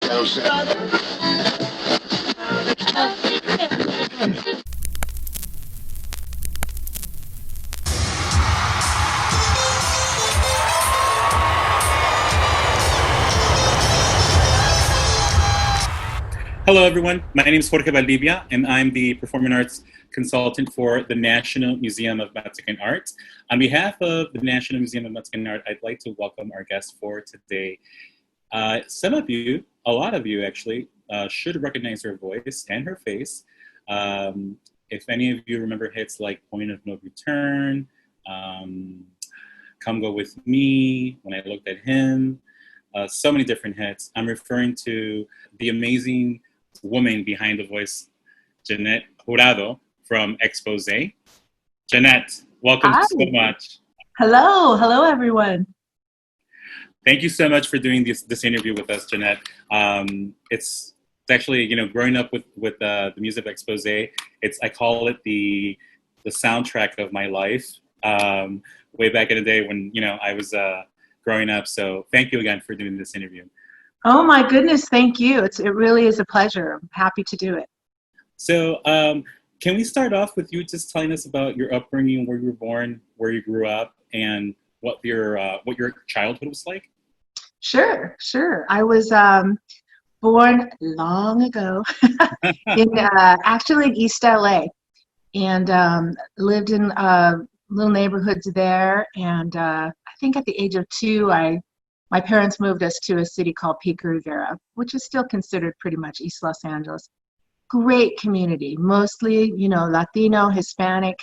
Hello, everyone. My name is Jorge Valdivia, and I'm the Performing Arts Consultant for the National Museum of Mexican Art. On behalf of the National Museum of Mexican Art, I'd like to welcome our guest for today. Some of you, a lot of you actually, should recognize her voice and her face. If any of you remember hits like Point of No Return, Come Go With Me, When I Looked at Him, so many different hits. I'm referring to the amazing woman behind the voice, Jeanette Jurado from Exposé. Jeanette, welcome Hi. so much. Hello everyone. Thank you so much for doing this interview with us, Jeanette. It's actually, growing up with the music of Exposé, I call it the soundtrack of my life. Way back in the day when I was growing up. So thank you again for doing this interview. Oh my goodness, thank you. It really is a pleasure. I'm happy to do it. So can we start off with you just telling us about your upbringing, where you were born, where you grew up, and what your childhood was like? Sure. I was born long ago actually in East LA, and lived in little neighborhoods there. And I think at the age of 2, my parents moved us to a city called Pico Rivera, which is still considered pretty much East Los Angeles. Great community, mostly, Latino, Hispanic.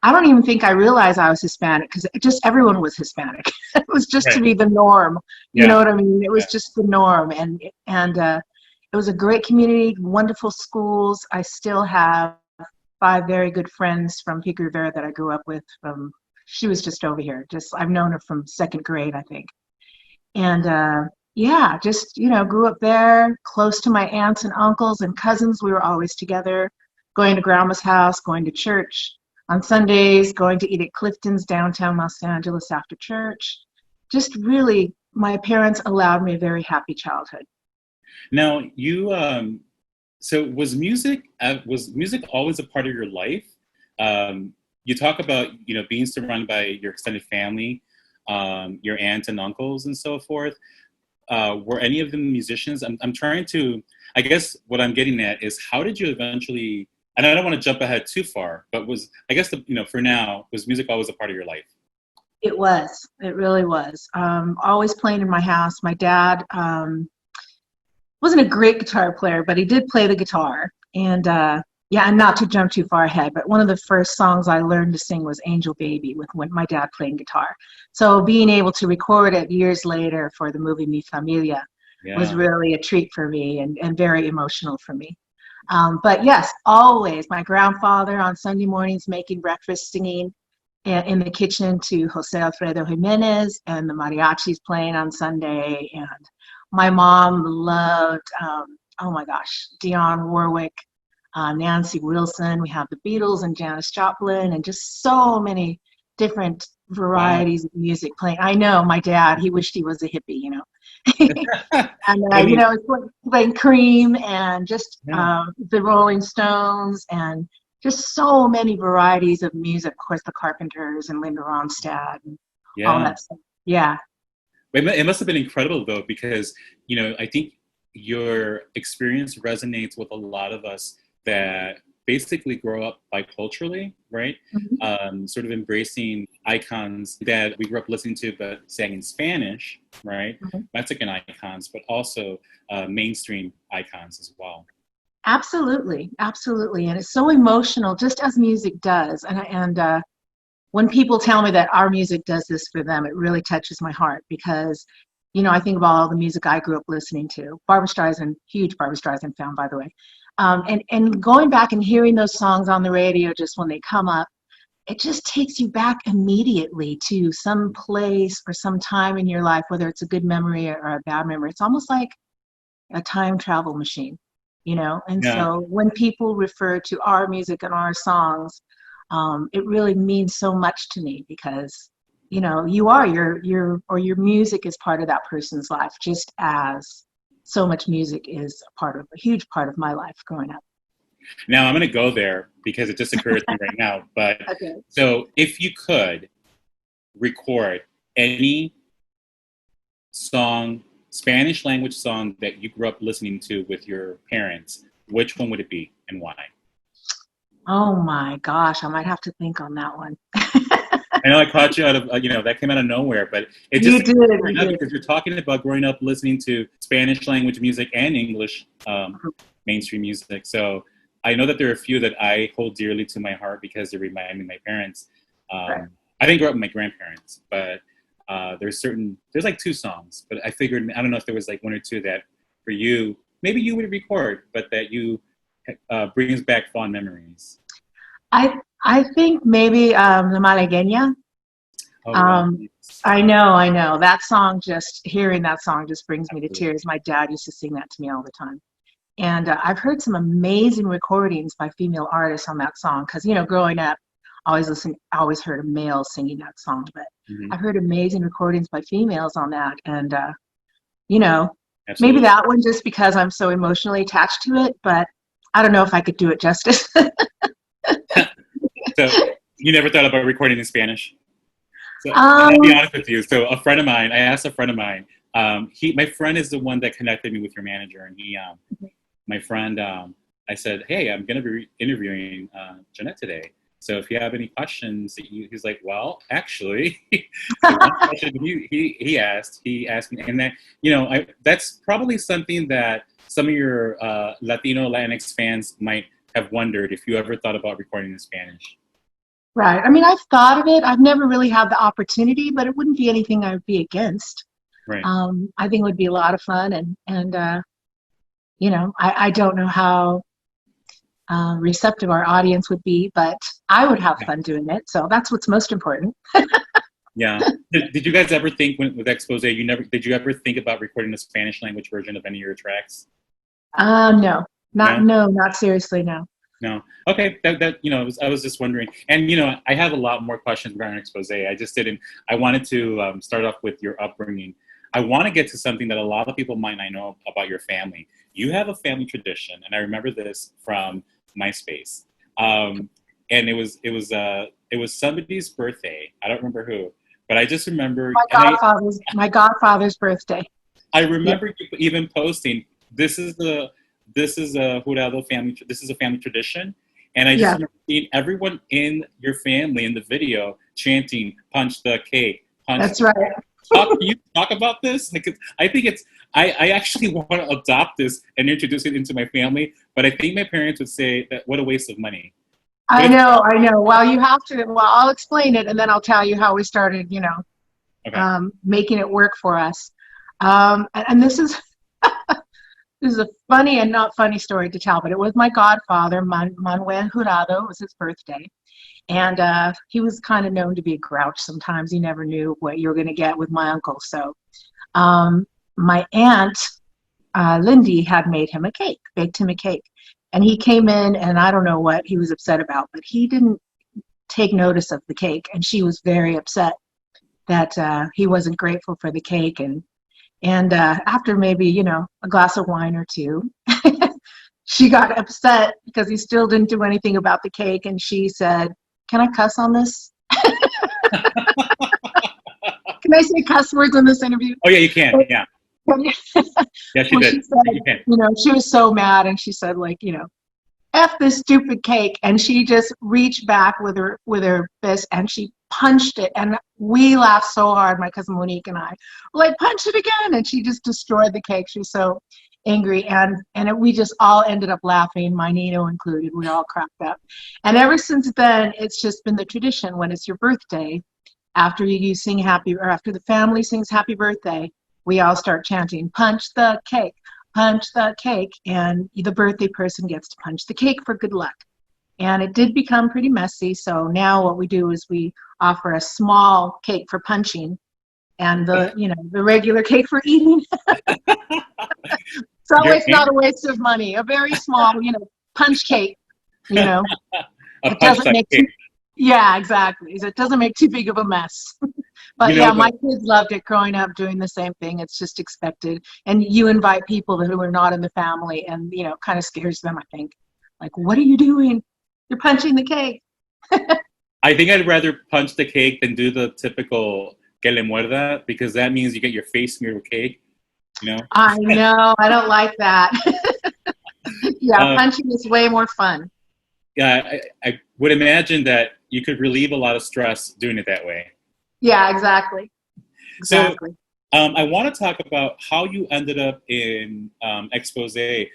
I don't even think I realized I was Hispanic because just everyone was Hispanic. It was just Right. to be the norm. You Yeah. know what I mean? It was just the norm. And it was a great community, wonderful schools. I still have 5 very good friends from Pico Rivera that I grew up with she was just over here. I've known her from 2nd grade, I think. And grew up there, close to my aunts and uncles and cousins. We were always together, going to grandma's house, going to church on Sundays, going to eat at Clifton's downtown Los Angeles after church. Just really, my parents allowed me a very happy childhood. Now, you so was music always a part of your life? You talk about being surrounded by your extended family, your aunts and uncles and so forth. Were any of them musicians? I'm trying to, I guess what I'm getting at is how did you eventually, and I don't want to jump ahead too far, but for now, was music always a part of your life? It really was. Always playing in my house. My dad wasn't a great guitar player, but he did play the guitar. And and not to jump too far ahead, but one of the first songs I learned to sing was Angel Baby with my dad playing guitar. So being able to record it years later for the movie Mi Familia was really a treat for me and very emotional for me. But yes, always my grandfather on Sunday mornings making breakfast, singing in the kitchen to Jose Alfredo Jimenez, and the mariachis playing on Sunday. And my mom loved, Dionne Warwick, Nancy Wilson. We have the Beatles and Janis Joplin, and just so many different varieties of music playing. I know my dad, he wished he was a hippie, and it's playing Cream and just the Rolling Stones, and just so many varieties of music. Of course, the Carpenters and Linda Ronstadt and all that stuff. Yeah. It must have been incredible though, because I think your experience resonates with a lot of us that basically grow up biculturally, right? Mm-hmm. Sort of embracing icons that we grew up listening to but sang in Spanish, right? Mm-hmm. Mexican icons, but also mainstream icons as well. Absolutely. And it's so emotional, just as music does. And when people tell me that our music does this for them, it really touches my heart because, I think about all the music I grew up listening to. Barbra Streisand, huge Barbra Streisand fan, by the way. And going back and hearing those songs on the radio just when they come up, it just takes you back immediately to some place or some time in your life, whether it's a good memory or a bad memory. It's almost like a time travel machine, And so when people refer to our music and our songs, it really means so much to me because, your music is part of that person's life, just as so much music is a huge part of my life growing up. Now I'm going to go there because it just occurred to me right now. But Okay. so if you could record any song, Spanish language song that you grew up listening to with your parents, which one would it be and why? Oh my gosh, I might have to think on that one. I know I caught you out of, that came out of nowhere, but it just You did. right now because you're talking about growing up listening to Spanish language music and English mainstream music. So I know that there are a few that I hold dearly to my heart because they remind me of my parents. Right. I didn't grow up with my grandparents, but there's like 2 songs, but I figured, I don't know if there was like 1 or 2 that for you, maybe you would record, but that you brings back fond memories. I think maybe La Malagueña. Oh, wow. I know. That song, hearing that song just brings me to tears. My dad used to sing that to me all the time. And I've heard some amazing recordings by female artists on that song because, growing up, I always heard a male singing that song. But I've heard amazing recordings by females on that. And, maybe that one just because I'm so emotionally attached to it. But I don't know if I could do it justice. So you never thought about recording in Spanish? So I'll be honest with you. So I asked a friend of mine, my friend is the one that connected me with your manager. And my friend, I said, hey, I'm going to be interviewing Jeanette today. So if you have any questions, he's like, well, actually, the one question he asked me, and that, that's probably something that some of your Latino, Latinx fans might have wondered if you ever thought about recording in Spanish. Right. I mean, I've thought of it. I've never really had the opportunity, but it wouldn't be anything I would be against. Right. I think it would be a lot of fun, and I don't know how receptive our audience would be, but I would have fun doing it. So that's what's most important. Yeah. Did you guys ever think with Exposé, did you ever think about recording a Spanish language version of any of your tracks? No, not seriously. No. No. Okay. I was just wondering. And, I have a lot more questions regarding Exposé. I wanted to start off with your upbringing. I want to get to something that a lot of people might not know about your family. You have a family tradition, and I remember this from MySpace. And it was somebody's birthday. I don't remember who, but I just remember my godfather's birthday. I remember you even posting, this is a Jurado family. This is a family tradition, and I just remember seeing everyone in your family in the video chanting "Punch the cake." That's right. Can you talk about this? Like, I think I actually want to adopt this and introduce it into my family, but I think my parents would say that what a waste of money. I know. Well, you have to. Well, I'll explain it, and then I'll tell you how we started. Making it work for us. And this is. This is a funny and not funny story to tell, but it was my godfather, Manuel Jurado. It was his birthday. And he was kind of known to be a grouch sometimes. You never knew what you were going to get with my uncle. So my aunt, Lindy, had made him baked him a cake. And he came in, and I don't know what he was upset about, but he didn't take notice of the cake. And she was very upset that he wasn't grateful for the cake. And after maybe, a glass of wine or 2, she got upset because he still didn't do anything about the cake. And she said, can I cuss on this? Can I say cuss words in this interview? Oh, yeah, you can. Yeah. Yeah, she did. She said, she was so mad. And she said, F this stupid cake. And she just reached back with her fist and she punched it. And we laughed so hard, my cousin Monique and I, punch it again. And she just destroyed the cake. She was so angry. And we just all ended up laughing, my Nino included. We all cracked up. And ever since then, it's just been the tradition when it's your birthday, after you sing after the family sings happy birthday, we all start chanting, punch the cake. Punch the cake, and the birthday person gets to punch the cake for good luck. And it did become pretty messy, so now what we do is we offer a small cake for punching and the regular cake for eating. So it's not a waste of money. A very small, punch cake, it doesn't make yeah, exactly. It doesn't make too big of a mess. But You know, yeah, my but kids loved it growing up doing the same thing. It's just expected. And you invite people who are not in the family and, kind of scares them, I think. Like, what are you doing? You're punching the cake. I think I'd rather punch the cake than do the typical que le muerda, because that means you get your face smeared with cake, you know? I know. I don't like that. Yeah, Uh, punching is way more fun. yeah, I would imagine that you could relieve a lot of stress doing it that way. Yeah, exactly. So Exactly. I want to talk about how you ended up in Exposé.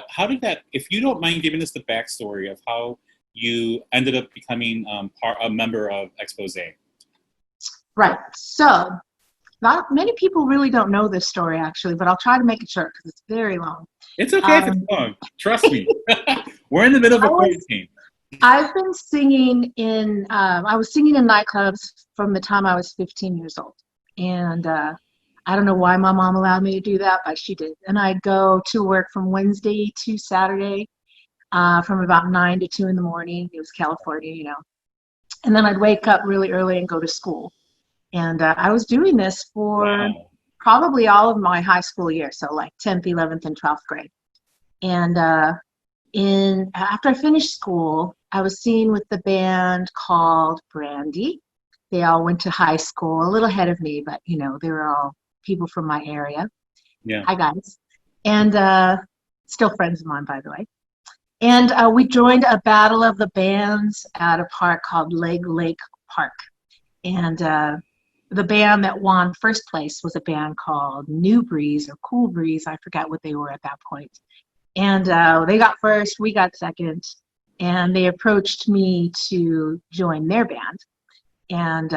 How did that, if you don't mind giving us the backstory of how you ended up becoming a member of Exposé. Right. So, not many people really don't know this story, actually, but I'll try to make it short because it's very long. It's okay if it's Um, long. Trust me. We're in the middle of I a was quarantine. I've been singing I was singing in nightclubs from the time I was 15 years old. And I don't know why my mom allowed me to do that, but she did. And I'd go to work from Wednesday to Saturday from about 9 to 2 in the morning. It was California. And then I'd wake up really early and go to school. And I was doing this for Wow. probably all of my high school years, so like 10th, 11th, and 12th grade. And after I finished school, I was singing with the band called Brandy. They all went to high school, a little ahead of me, but they were all people from my area. Yeah. Hi guys, and still friends of mine, by the way. And we joined a battle of the bands at a park called Leg Lake Park, and the band that won first place was a band called New Breeze or Cool Breeze. I forgot what they were at that point. And they got first, we got second, and they approached me to join their band. And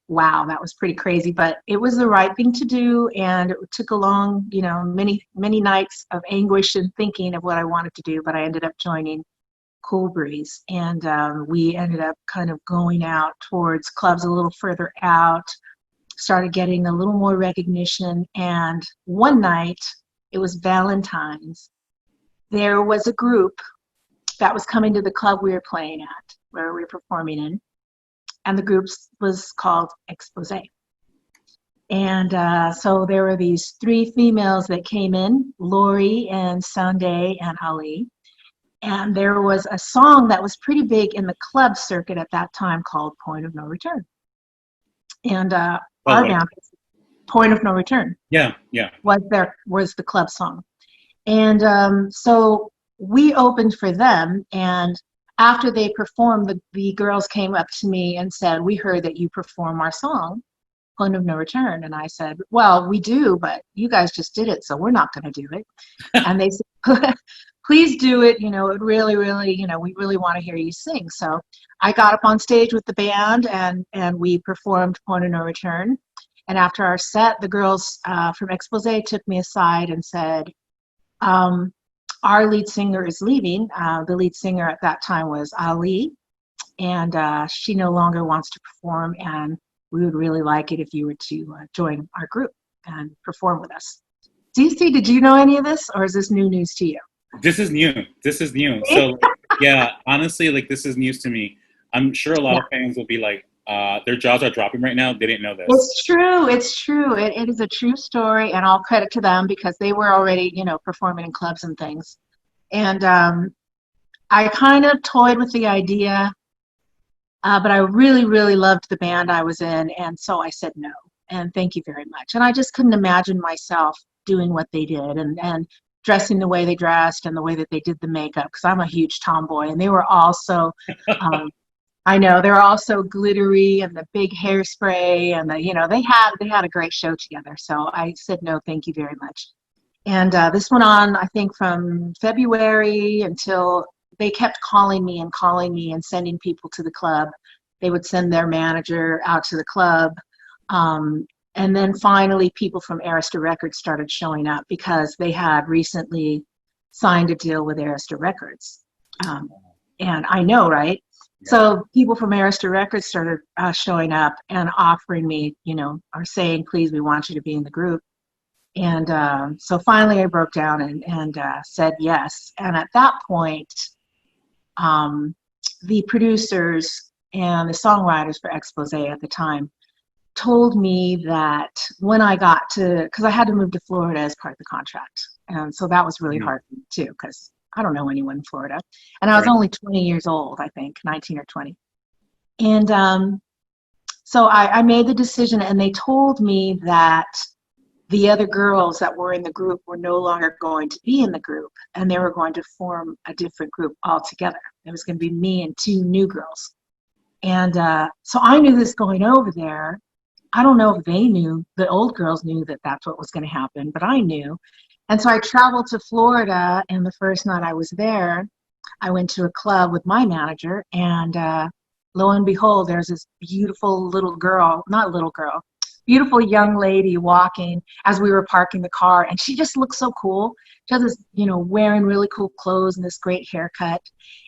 wow, that was pretty crazy, but it was the right thing to do. And it took a long, many, many nights of anguish and thinking of what I wanted to do, but I ended up joining Cool Breeze. And we ended up kind of going out towards clubs a little further out, started getting a little more recognition. And one night, it was Valentine's, there was a group that was coming to the club we were playing at, where we were performing in, and the group was called Exposé. And so there were these three females that came in, Lori and Sunday and Ali. And there was a song that was pretty big in the club circuit at that time called Point of No Return. And our band, Point of No Return, Yeah. was the club song. And so we opened for them, and after they performed, the girls came up to me and said, "We heard that you perform our song, Point of No Return." And I said, "Well, we do, but you guys just did it, so we're not going to do it." And they said, "Please do it. It really, really, we really want to hear you sing." So I got up on stage with the band, and we performed Point of No Return. And after our set, the girls from Exposé took me aside and said, our lead singer is leaving. The lead singer at that time was Ali, and she no longer wants to perform, and we would really like it if you were to join our group and perform with us. DC, did you know any of this, or is this new news to you? This is new. So yeah, honestly, like, this is news to me. I'm sure a lot of fans will be like, their jaws are dropping right now. They didn't know this. It's true. It is a true story, and all credit to them because they were already, performing in clubs and things. And I kind of toyed with the idea, but I really, really loved the band I was in, and so I said no, and thank you very much. And I just couldn't imagine myself doing what they did and dressing the way they dressed and the way that they did the makeup, because I'm a huge tomboy, and they were also I know they're all so glittery, and the big hairspray, and they had a great show together. So I said no, thank you very much. And this went on, I think, from February until they kept calling me and sending people to the club. They would send their manager out to the club, and then finally, people from Arista Records started showing up because they had recently signed a deal with Arista Records. And I know, right? Yeah. So people from Arista Records started showing up and offering me, or saying, "Please, we want you to be in the group." And so finally I broke down and said yes. And at that point, the producers and the songwriters for Exposé at the time told me that when I got to, because I had to move to Florida as part of the contract. And so that was really hard for me too, because I don't know anyone in Florida. And I was only 20 years old, I think, 19 or 20. And so I made the decision, and they told me that the other girls that were in the group were no longer going to be in the group, and they were going to form a different group altogether. It was going to be me and two new girls. And so I knew this going over there. I don't know if they knew, the old girls knew that that's what was going to happen, but I knew. And so I traveled to Florida, and the first night I was there, I went to a club with my manager, and lo and behold, there's this beautiful little girl, not little girl, beautiful young lady walking as we were parking the car, and she just looked so cool. She has this, wearing really cool clothes and this great haircut.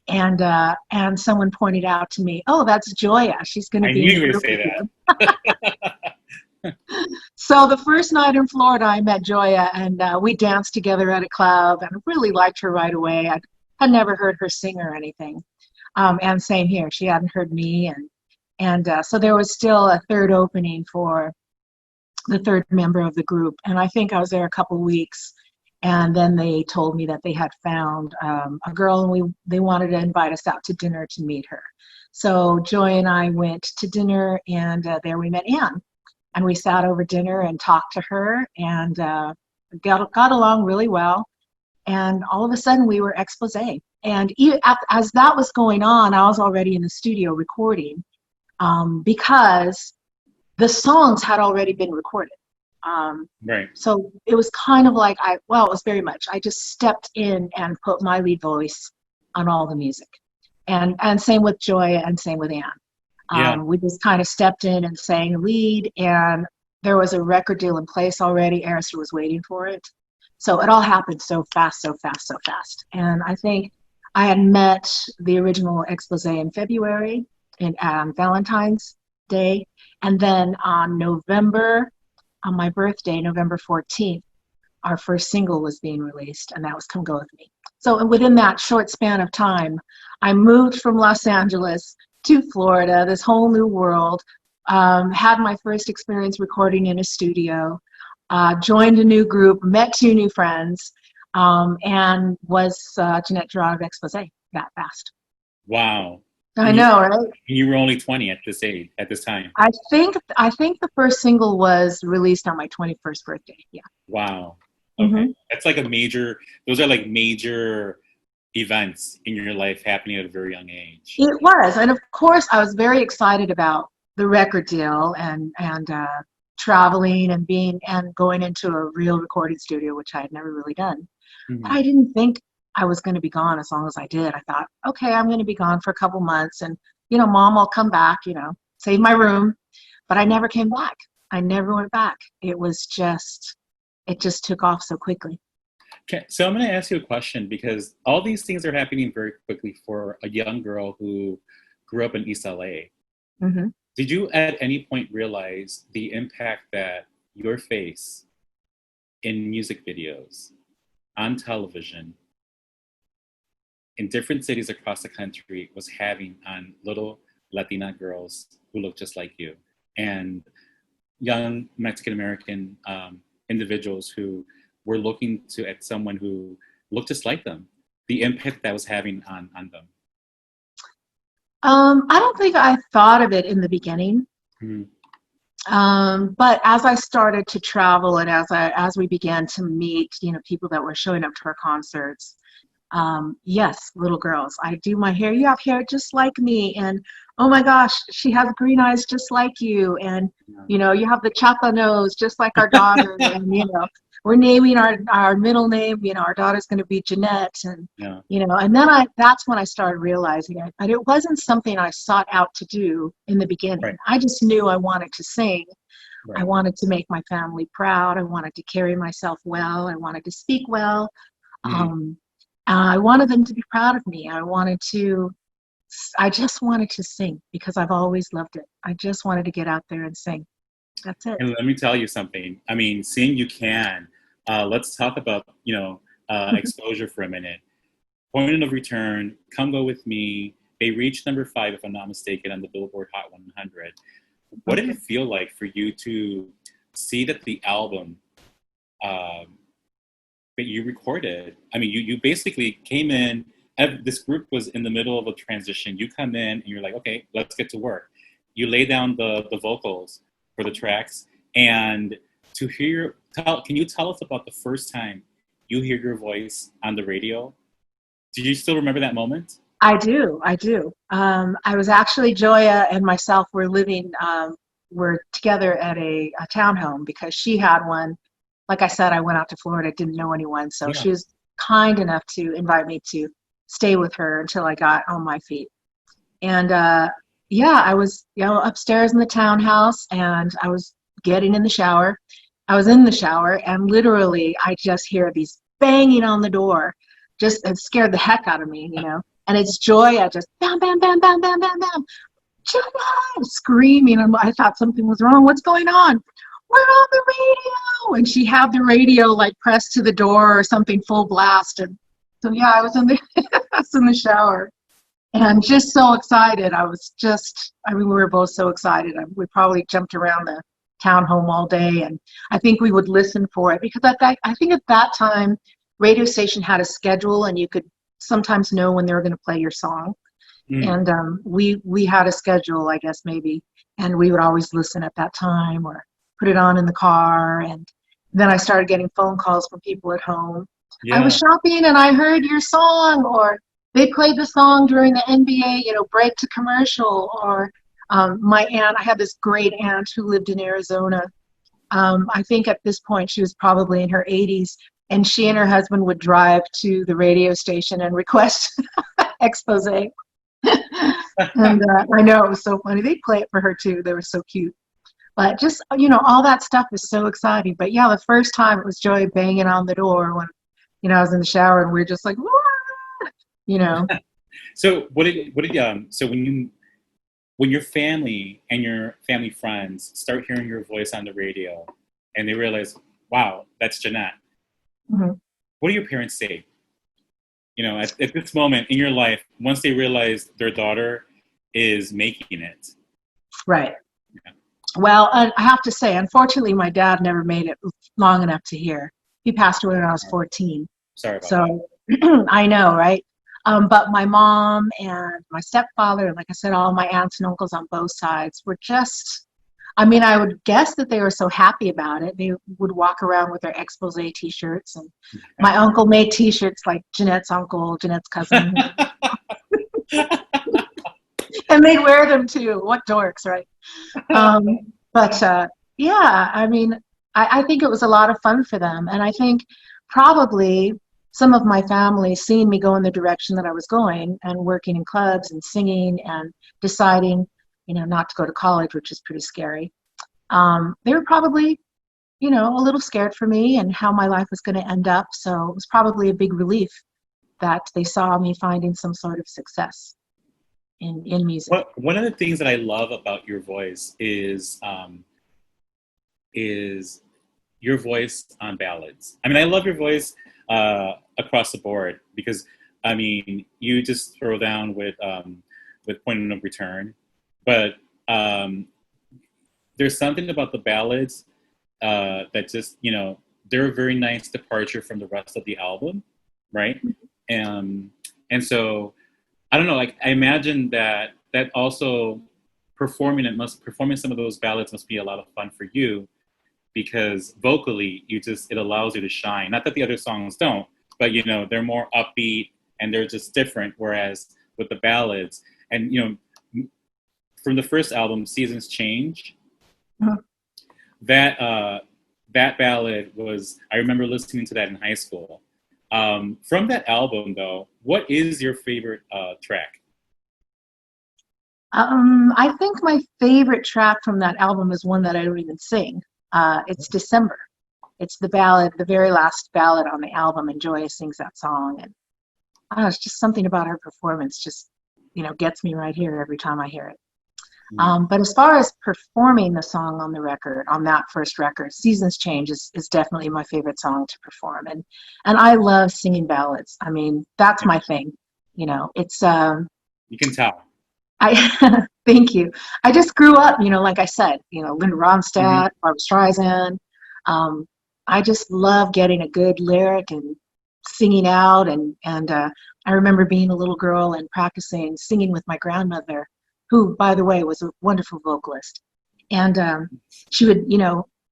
And someone pointed out to me, "Oh, that's Gioia. She's going to be in the group with you." So the first night in Florida, I met Gioia, and we danced together at a club, and I really liked her right away. I had never heard her sing or anything. And same here, she hadn't heard me, and so there was still a third opening for the third member of the group. And I think I was there a couple weeks, and then they told me that they had found a girl, and they wanted to invite us out to dinner to meet her. So Joy and I went to dinner, and there we met Anne, and we sat over dinner and talked to her, and got along really well. And all of a sudden we were Exposé. And as that was going on, I was already in the studio recording, because the songs had already been recorded. Right. So it was kind of like, it was very much, I just stepped in and put my lead voice on all the music. And same with Gioia, and same with Anne. We just kind of stepped in and sang lead, and there was a record deal in place already. Arista was waiting for it. So it all happened so fast, so fast, so fast. And I think I had met the original Exposé in February, on Valentine's Day. And then on my birthday, November 14th, our first single was being released, and that was Come Go With Me. So within that short span of time, I moved from Los Angeles to Florida, this whole new world, had my first experience recording in a studio, joined a new group, met two new friends, and was Jeanette Jurado of Exposé that fast. Wow. I know, right? You were only 20 at this time. I think the first single was released on my 21st birthday. Yeah. Wow. Okay. That's like those are like major events in your life happening at a very young age. It was. And of course I was very excited about the record deal and traveling and going into a real recording studio, which I had never really done. But I didn't think I was going to be gone as long as I did. I thought, okay, I'm going to be gone for a couple months, and Mom will come back, save my room. But I never came back. I never went back. It just took off so quickly. Okay, so I'm going to ask you a question, because all these things are happening very quickly for a young girl who grew up in East LA. Did you at any point realize the impact that your face in music videos, on television, in different cities across the country was having on little Latina girls who look just like you, and young Mexican-American individuals who were looking at someone who looked just like them, the impact that was having on them? I don't think I thought of it in the beginning. But as I started to travel, and as we began to meet, people that were showing up to our concerts, yes, little girls, I do my hair. You have hair just like me, and oh my gosh, she has green eyes just like you, and you have the chapa nose just like our daughter, and we're naming our middle name. Our daughter's going to be Jeanette, and and then that's when I started realizing it. But it wasn't something I sought out to do in the beginning. Right. I just knew I wanted to sing. Right. I wanted to make my family proud. I wanted to carry myself well. I wanted to speak well. I wanted them to be proud of me. I just wanted to sing, because I've always loved it. I just wanted to get out there and sing. That's it. And let me tell you something. I mean, sing you can. Let's talk about, exposure for a minute. Point of Return, Come Go With Me. They reached number 5, if I'm not mistaken, on the Billboard Hot 100. what did it feel like for you to see that the album that you recorded? I mean, you basically came in. This group was in the middle of a transition. You come in and you're like, okay, let's get to work. You lay down the vocals for the tracks, and to hear. Can you tell us about the first time you hear your voice on the radio? Do you still remember that moment? I do. I was actually, Gioia and myself were living, we're together at a townhome because she had one. Like I said, I went out to Florida, didn't know anyone. So Yeah. she was kind enough to invite me to stay with her until I got on my feet. And yeah, I was, upstairs in the townhouse and I was getting in the shower. I was in the shower and literally I just hear these banging on the door. Just it scared the heck out of me, And it's Gioia just bam, bam, bam, bam, bam, bam, bam, Gioia, screaming. And I thought something was wrong. What's going on? We're on the radio. And she had the radio like pressed to the door or something full blast. And so yeah, I was in the shower and just so excited. We were both so excited. We probably jumped around the townhome all day, and I think we would listen for it because I think at that time radio station had a schedule and you could sometimes know when they were going to play your song. And we had a schedule, I guess, maybe, and we would always listen at that time or put it on in the car. And then I started getting phone calls from people at home. I was shopping and I heard your song, or they played the song during the NBA, break to commercial. Or my aunt, I had this great aunt who lived in Arizona. I think at this point she was probably in her 80s, and she and her husband would drive to the radio station and request Exposé. And I know, it was so funny. They'd play it for her too. They were so cute. But just, all that stuff is so exciting. But yeah, the first time it was Gioia banging on the door when, I was in the shower and we were just like, Wah! So so when your family and your family friends start hearing your voice on the radio and they realize, wow, that's Jeanette. Mm-hmm. What do your parents say? At this moment in your life, once they realize their daughter is making it. Right. Yeah. Well, I have to say, unfortunately, my dad never made it long enough to hear. He passed away when I was 14. Sorry about that. So I know, right? But my mom and my stepfather, and like I said, all my aunts and uncles on both sides were just, I would guess that they were so happy about it. They would walk around with their Exposé t-shirts, and my uncle made t-shirts like Jeanette's uncle, Jeanette's cousin. And they'd wear them too. What dorks, right? But yeah, I think it was a lot of fun for them. And I think probably some of my family, seeing me go in the direction that I was going and working in clubs and singing and deciding, not to go to college, which is pretty scary. They were probably, a little scared for me and how my life was going to end up. So it was probably a big relief that they saw me finding some sort of success in music. One of the things that I love about your voice is your voice on ballads. I love your voice across the board because you just throw down with Point of No Return, but there's something about the ballads that just they're a very nice departure from the rest of the album, right? And so I don't know, like I imagine that also performing some of those ballads must be a lot of fun for you because vocally it allows you to shine. Not that the other songs don't, but they're more upbeat and they're just different. Whereas with the ballads and from the first album, Seasons Change, that ballad was, I remember listening to that in high school. From that album, though, what is your favorite track? I think my favorite track from that album is one that I don't even sing. It's December. It's the ballad, the very last ballad on the album, and Gioia sings that song. And it's just something about her performance just, gets me right here every time I hear it. But as far as performing the song on the record, on that first record, Seasons Change is definitely my favorite song to perform. And I love singing ballads. That's my thing. It's You can tell. I thank you. I just grew up, like I said, Linda Hmm. Ronstadt, Barbra Streisand. Um, I just love getting a good lyric and singing out, and I remember being a little girl and practicing singing with my grandmother, who, by the way, was a wonderful vocalist. And she would,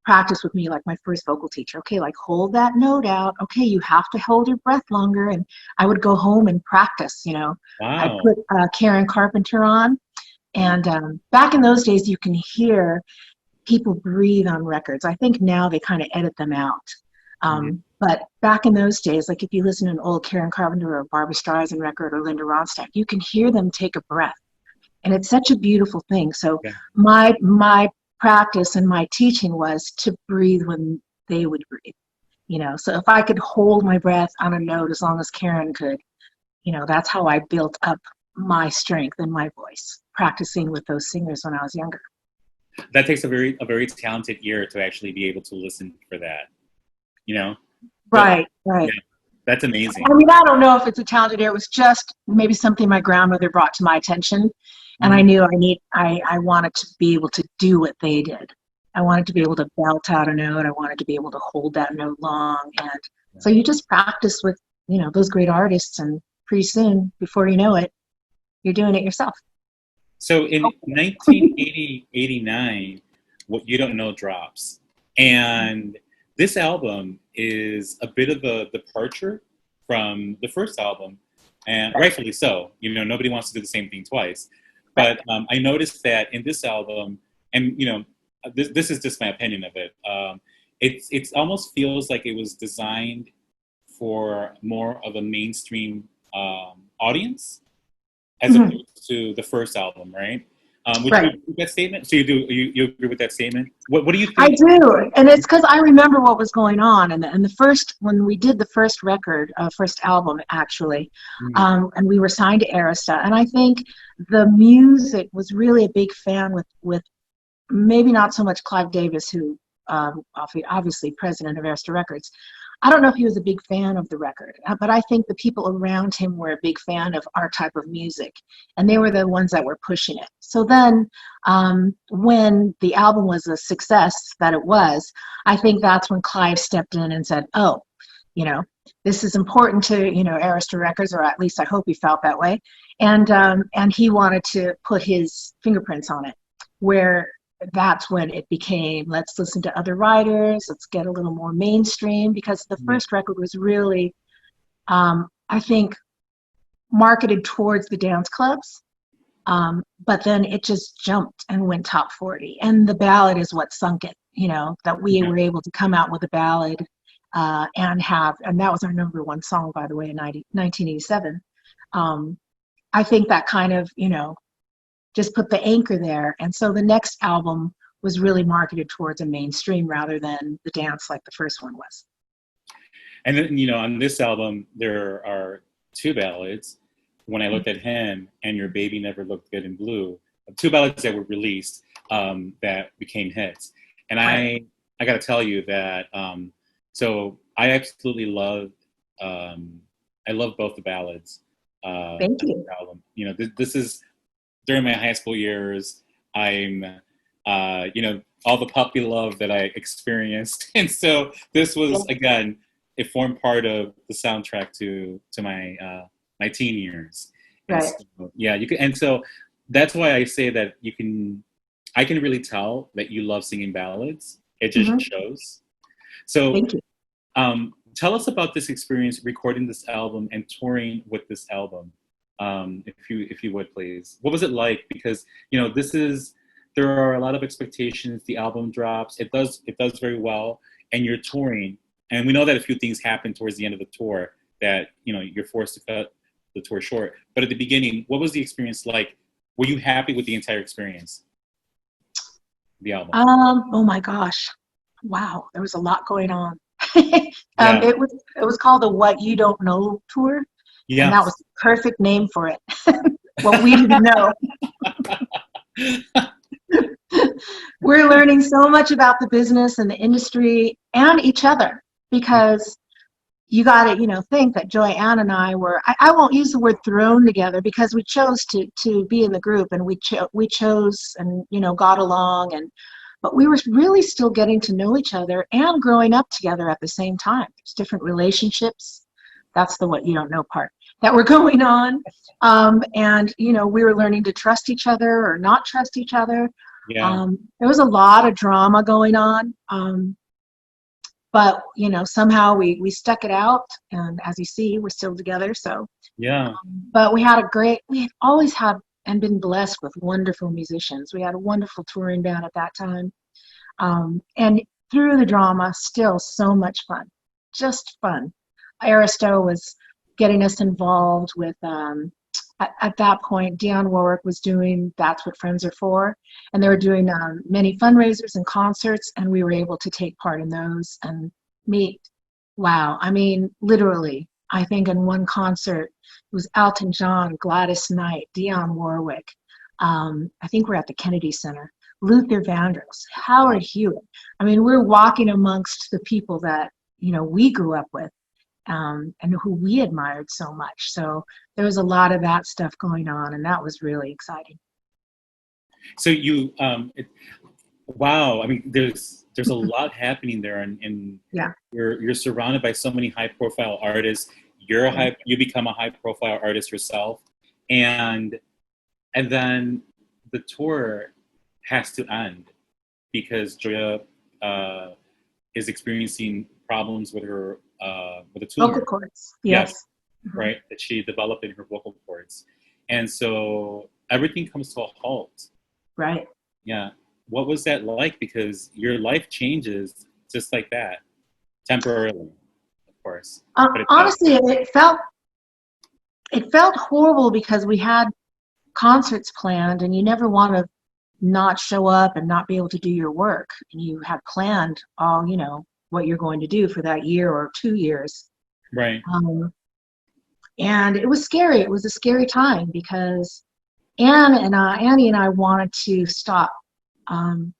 practice with me like my first vocal teacher. Okay, like hold that note out. Okay, you have to hold your breath longer. And I would go home and practice. I'd Wow. put Karen Carpenter on, Mhm. and back in those days, you can hear people breathe on records. I think now they kind of edit them out. Mhm. But back in those days, like if you listen to an old Karen Carpenter or Barbra Streisand record or Linda Ronstadt, you can hear them take a breath, and it's such a beautiful thing. So Yeah. my practice and my teaching was to breathe when they would breathe. So if I could hold my breath on a note as long as Karen could, that's how I built up my strength in my voice, practicing with those singers when I was younger. That takes a very talented ear to actually be able to listen for that. You know, but Right, right. yeah, that's I amazing. mean, I don't know if it's a talented ear. It was just maybe something my grandmother brought to my attention, and I Mhm. knew I wanted to be able to do what they did. I wanted to be able to belt out a note. I wanted to be able to hold that note long, and Yeah. so you just practice with those great artists, and pretty soon, before you know it, you're doing it yourself. So in 1980, 89, What You Don't Know drops. And this album is a bit of a departure from the first album, and Right, rightfully so. Nobody wants to do the same thing twice. right. But I noticed that in this album, and this is just my opinion of it. It almost feels like it was designed for more of a mainstream audience as Mhm. opposed to the first album, right? Would you Right. agree with that statement? So you agree with that statement? What do you I think? do, and it's because I remember what was going on, and the first when we did the first record, first album actually, Mm, and we were signed to Arista, and I think the music was really a big fan with maybe not so much Clive Davis, who obviously president of Arista Records. I don't know if he was a big fan of the record, but I think the people around him were a big fan of our type of music, and they were the ones that were pushing it. So then, when the album was a success that it was, I think that's when Clive stepped in and said, "Oh, you know, this is important to Arista Records, or at least I hope he felt that way," and he wanted to put his fingerprints on it, where that's when it became, let's listen to other writers, let's get a little more mainstream, because the yeah. first record was really, I think, marketed towards the dance clubs, but then it just jumped and went top 40, and the ballad is what sunk it, that we Yeah. were able to come out with a ballad, and that was our number one song, by the way, in 1987. I think that kind of just put the anchor there. And so the next album was really marketed towards a mainstream rather than the dance like the first one was. And then on this album there are two ballads. When I Looked at Him and Your Baby Never Looked Good in Blue, two ballads that were released that became hits. And Right. I got to tell you that so I absolutely love I love both the ballads Thank on this you. album. This is during my high school years. I'm, all the puppy love that I experienced, and so this was again, it formed part of the soundtrack to my teen years, and Right. so yeah, you can, and so that's why I say that I can really tell that you love singing ballads. It just Hmm. shows. So Thank you. tell us about this experience recording this album and touring with this album, if you would please. What was it like? Because there are a lot of expectations. The album drops, it does very well, and you're touring, and we know that a few things happen towards the end of the tour that you're forced to cut the tour short. But at the beginning, what was the experience like? Were you happy with the entire experience, the album? Oh my gosh. Wow. There was a lot going on. Yeah. It was called the What You Don't Know tour, and that was Yes. the perfect name for it. What we didn't know. We're learning so much about the business and the industry and each other, because you got to, think that Gioia and I were, I won't use the word thrown together because we chose to be in the group, and we chose and, got along, but we were really still getting to know each other and growing up together at the same time. There's different relationships. That's the what you don't know part that were going on. And, we were learning to trust each other or not trust each other. Yeah. There was a lot of drama going on. But, somehow we stuck it out. And as you see, we're still together. So, Yeah. But we had always had and been blessed with wonderful musicians. We had a wonderful touring band at that time. And through the drama, still so much fun, just fun. Aristo was getting us involved with, at that point, Dionne Warwick was doing That's What Friends Are For, and they were doing many fundraisers and concerts, and we were able to take part in those and meet. Wow, I mean, literally, I think in one concert, it was Elton John, Gladys Knight, Dionne Warwick. I think we're at the Kennedy Center. Luther Vandross, Howard Hewitt. I mean, we're walking amongst the people that, we grew up with. And who we admired so much. So there was a lot of that stuff going on, and that was really exciting. So you, wow! I mean, there's a lot happening there, and yeah, you're surrounded by so many high-profile artists. You become a high-profile artist yourself, and then the tour has to end because Gioia is experiencing problems with her. With the tumor. Vocal cords. Yes. Mm-hmm. Right, that she developed in her vocal cords, and so everything comes to a halt. Right. Yeah. What was that like? Because your life changes just like that, temporarily, of course. Honestly, it felt horrible because we had concerts planned, and you never want to not show up and not be able to do your work. And you had planned all, what you're going to do for that year or 2 years. Right. And it was scary. It was a scary time because Annie and I wanted to stop and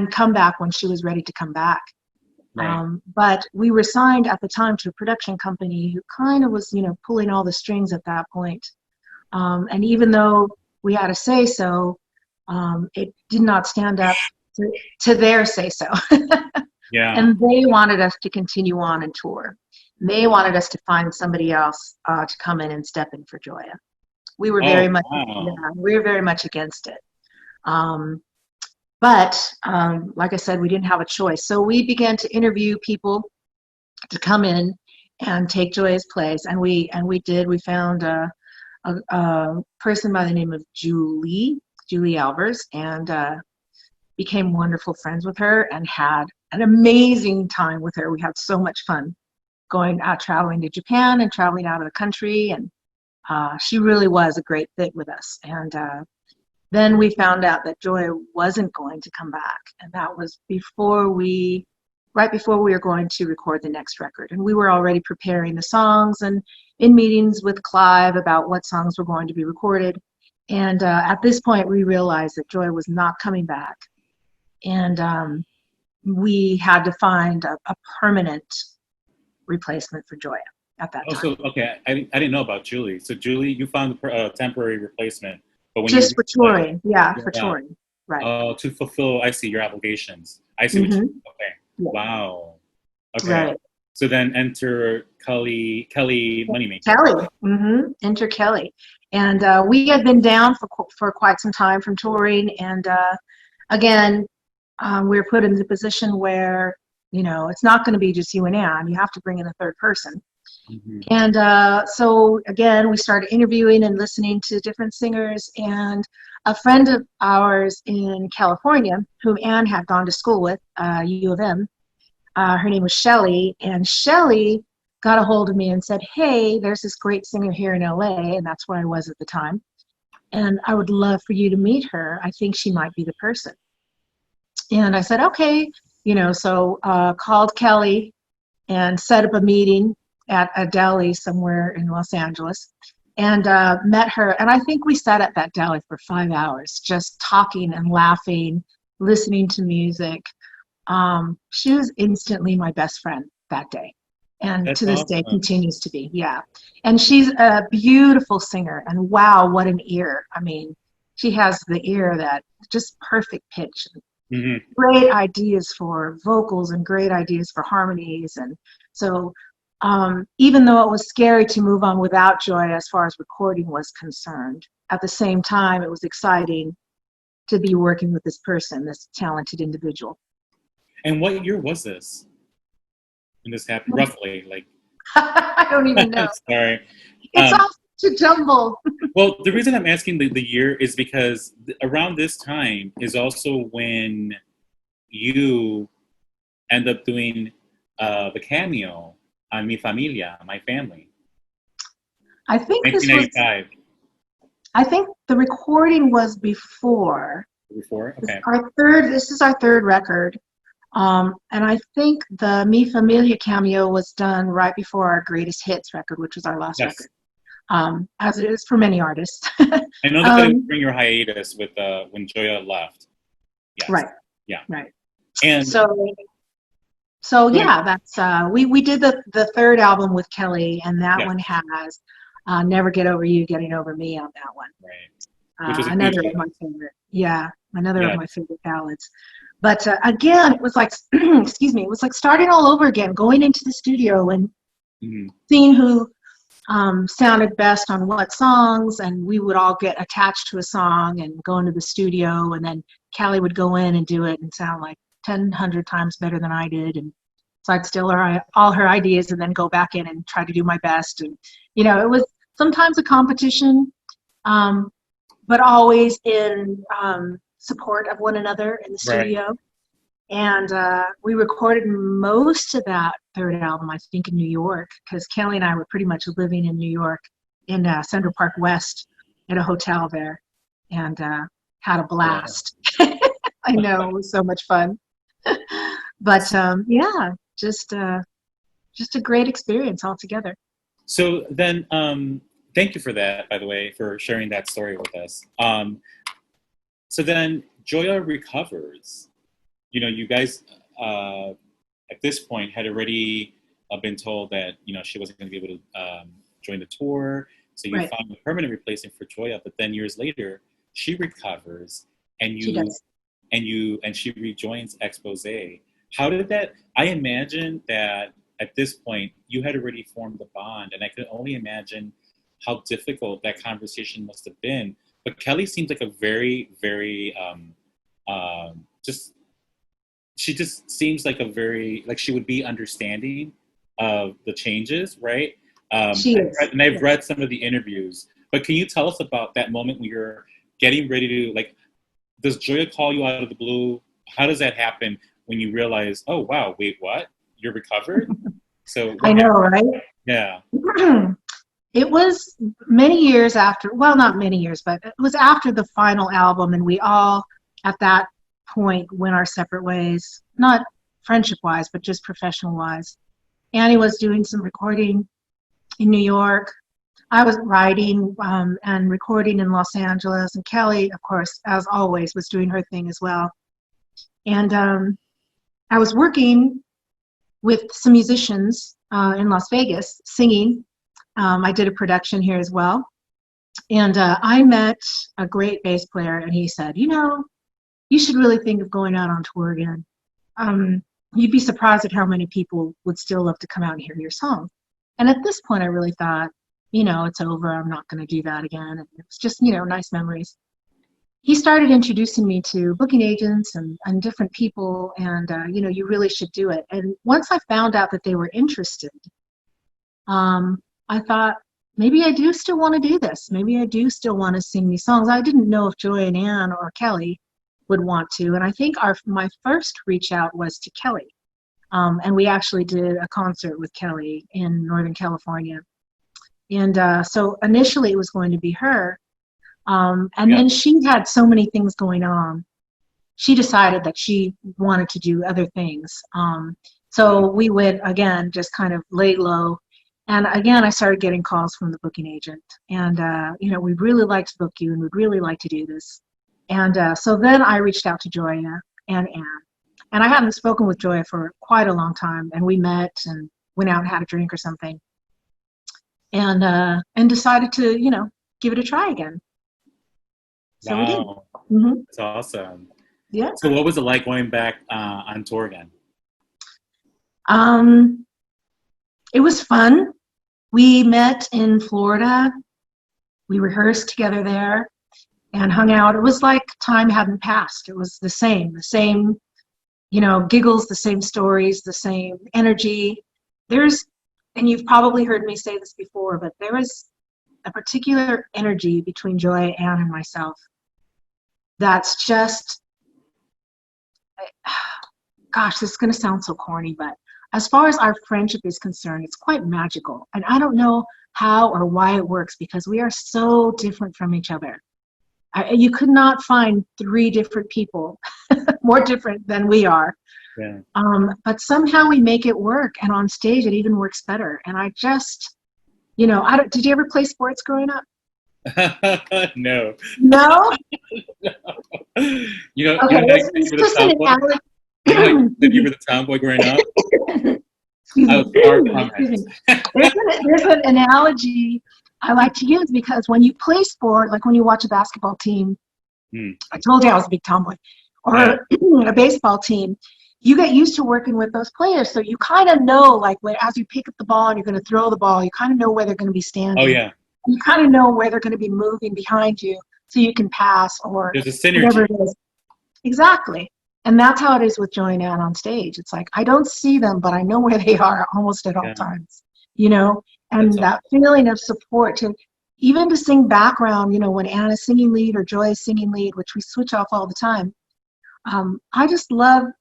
come back when she was ready to come back. Right. But we were signed at the time to a production company who kind of was, pulling all the strings at that point. And even though we had a say-so, it did not stand up to their say-so. Yeah. And they wanted us to continue on and tour. They wanted us to find somebody else to come in and step in for Gioia. We were very much against it. But like I said, we didn't have a choice. So we began to interview people to come in and take Gioia's place, and we did. We found a person by the name of Julie Albers, and became wonderful friends with her and had an amazing time with her. We had so much fun going out, traveling to Japan and traveling out of the country. And she really was a great fit with us. And then we found out that Gioia wasn't going to come back. And that was right before we were going to record the next record. And we were already preparing the songs and in meetings with Clive about what songs were going to be recorded. And at this point, we realized that Gioia was not coming back. And we had to find a permanent replacement for Gioia at that time. So, okay, I didn't know about Julie. So Julie, you found a temporary replacement. But when just for touring, for touring, right. To fulfill, I see, your obligations. I see what you mean. Okay, yeah. Wow. Okay. Right. So then enter Kelly Moneymaker. Kelly, enter Kelly. And we had been down for quite some time from touring. And again, we were put in the position where, it's not going to be just you and Ann. You have to bring in a third person. Mm-hmm. And so, again, we started interviewing and listening to different singers. And a friend of ours in California, whom Ann had gone to school with, U of M, her name was Shelley. And Shelley got a hold of me and said, hey, there's this great singer here in LA. And that's where I was at the time. And I would love for you to meet her. I think she might be the person. And I said, okay, so called Kelly and set up a meeting at a deli somewhere in Los Angeles and met her. And I think we sat at that deli for 5 hours, just talking and laughing, listening to music. She was instantly my best friend that day. and That's to this day awesome. continues to be. Yeah. And she's a beautiful singer, and wow, what an ear. I mean, she has the ear that just perfect pitch, Hmm. great ideas for vocals and great ideas for harmonies. And so even though it was scary to move on without Joy as far as recording was concerned, at the same time, it was exciting to be working with this person, this talented individual. And what year was this when this happened? Roughly, like. I don't even know. Sorry. It's Um, all such a jumble. well, the reason I'm asking the year is because around this time is also when you end up doing the cameo on Mi Familia, My Family, I think this was, 1995. I think the recording was before. Before? Okay. This is our third record. And I think the Mi Familia cameo was done right before our Greatest Hits record, which was our last Yes. record, as it is for many artists. I know that it was during your hiatus with when Gioia left. Yes. Right. Yeah. Right. And So yeah, that's we did the third album with Kelly, and that yeah, one has "Never Get Over You, Getting Over Me" on that one. right. Which was a huge Another of hit. my favorite. Yeah, another of Yeah. my favorite ballads. But again, it was like, excuse me, it was like starting all over again, going into the studio and Mhm. seeing who sounded best on what songs, and we would all get attached to a song and go into the studio, and then Kelly would go in and do it and sound like 100 times better than I did, and so I'd steal all her ideas and then go back in and try to do my best. And it was sometimes a competition, but always in support of one another in the Right. studio. And we recorded most of that third album, I think, in New York, because Kelly and I were pretty much living in New York in Central Park West at a hotel there, and had a blast. I know, it was so much fun. But yeah, just a great experience altogether. So then, thank you for that, by the way, for sharing that story with us. So then, Gioia recovers. You guys at this point had already been told that she wasn't going to be able to join the tour, so you Right. found a permanent replacement for Gioia. But then years later, she recovers, and She does. she rejoins Exposé. How did that? I imagine that at this point you had already formed a bond, and I could only imagine how difficult that conversation must have been. But Kelly seems like a very, very she just seems like like she would be understanding of the changes, right? She is. I've read some of the interviews, but can you tell us about that moment when you're getting ready to, like, does Gioia call you out of the blue? How does that happen when you realize, oh wow, wait, what? You're recovered? So I know, right? Yeah. It was many years after, well, not many years, but it was after the final album, and we all, at that point, went our separate ways, not friendship-wise, but just professional-wise. Annie was doing some recording in New York. I was writing and recording in Los Angeles, and Kelly, of course, as always, was doing her thing as well. And I was working with some musicians in Las Vegas, singing. I did a production here as well. And I met a great bass player, and he said, you should really think of going out on tour again. You'd be surprised at how many people would still love to come out and hear your song. And at this point, I really thought, it's over. I'm not going to do that again. And it was just, nice memories. He started introducing me to booking agents and different people, and, you really should do it. And once I found out that they were interested, I thought, maybe I do still want to do this. Maybe I do still want to sing these songs. I didn't know if Joy and Ann or Kelly would want to. And I think my first reach out was to Kelly. And we actually did a concert with Kelly in Northern California. And so initially it was going to be her. And then she had so many things going on. She decided that she wanted to do other things. So we went, again, just kind of laid low. And again, I started getting calls from the booking agent. And, we'd really like to book you, and we'd really like to do this. And so then I reached out to Gioia and Ann. And I hadn't spoken with Gioia for quite a long time. And we met, and went out and had a drink or something, and decided to, give it a try again. So we did. Wow. Mm-hmm. That's awesome. Yeah. So what was it like going back on tour again? It was fun. We met in Florida. We rehearsed together there and hung out. It was like time hadn't passed. It was the same, giggles, the same stories, the same energy. And you've probably heard me say this before, but there is a particular energy between Gioia, Anne, and myself that's just, gosh, this is going to sound so corny, but as far as our friendship is concerned, it's quite magical. And I don't know how or why it works, because we are so different from each other. You could not find 3 different people more different than we are. Yeah. But somehow we make it work, and on stage it even works better. And I just, did you ever play sports growing up? No. No? Okay, you were the tomboy growing up. There's an analogy I like to use, because when you play sport, like when you watch a basketball team, I told you I was a big tomboy, or a baseball team, you get used to working with those players. So you kind of know, like, as you pick up the ball and you're going to throw the ball, you kind of know where they're going to be standing. Oh, yeah. You kind of know where they're going to be moving behind you, so you can pass, or there's a synergy. Whatever it is. Exactly. And that's how it is with Gioia and Anne on stage. It's like, I don't see them, but I know where they are almost at all times, and that feeling of support even to sing background, when Anne is singing lead or Gioia is singing lead, which we switch off all the time. I just I'm